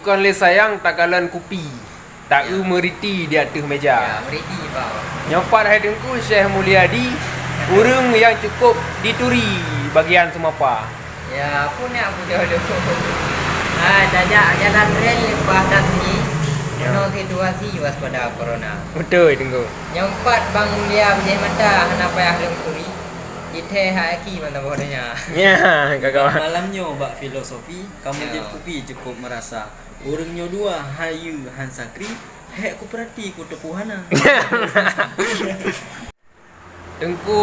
Bukan le sayang takalan kopi. Tak meriti di atas meja. Ya, meriti bau. Nyopat hai dengku Syekh Mulyadi. Urang yang cukup dituri bagian semapa. Ya, pun aku dulu. Dajak jalan rel lepas dan ni. Kena situasi waspada corona. Betul dengku. Nyempat Bang Mulia Bijih Mata hana payah lengkuri. Iteh haki mana bodanya. Ya, kawan. Malamnya bak filosofi, kamu dia kopi cukup merasa. Orangnya dua hayu han sakri, hek ku perhati ku tepuhana. Tengku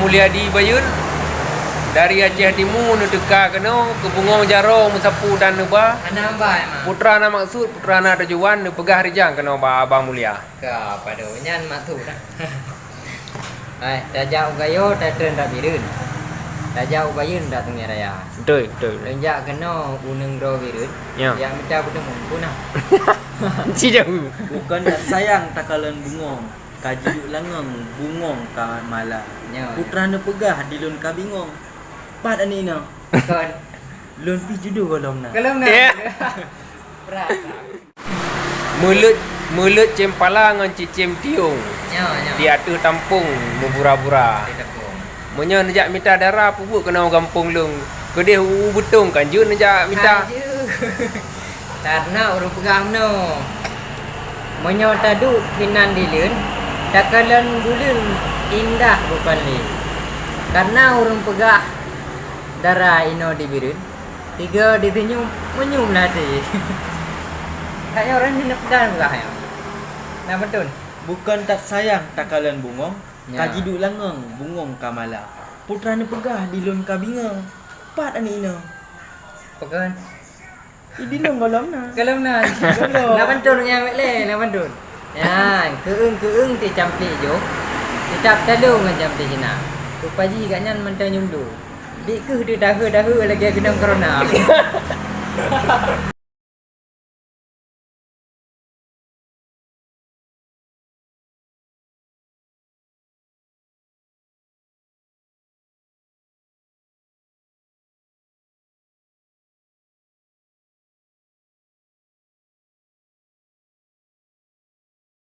Mulyadi Bayun dari Aceh Timur nu teka kena ke Bungong Jaro mensapu dan nuba. Hana ambai mah. Putra na maksud putra na tujuan nu pegah rijang kena ba Abang Mulia. Ka pada nyan mak tu dah. Hai, dajak ugayo dah tren dah birun. Dajak ubayun dah tengah raya. Betul, betul. Lenjak kena uneng ro birun. Ya. Yang minta bertemu pun nah. Si jauh. Bukan tak sayang takalan bungong, kaji langang bungong ka mala. Ya. Putra na pegah dilun ka bingong. Pat ani na. Kon. Lun pi judu golong na. Kalau nak. Ya. Berat. Mulut cempala ngan cicim tiung. Ya, ya. Di atas tampung membura-bura. Menyo nejak minta darah pupuk kena orang kampung lung. Kedih betung kan je nejak minta. Karena orang pegang no. Menyo tadu kinan dilun. Takalan bulun indah bukan li. Karena orang pegah darah ino dibirun. Tiga ditinyum menyum nanti. Kayak orang ni nak pegang pegah ya. Nah betul. Bukan tak sayang takalan bungong, Ya. kaji duk langang bungong ka mala. Putra na pegah dilun ka bingong. Pat ani na. Pegang. Dilun golong na. Kalau nak. Nak betul yang le, nak betul. Ya, keung ti campi jo. Tetap talung dengan campi Cina. Rupaji kat nyan mentah nyundu. Dik ke dia dah lagi kena corona.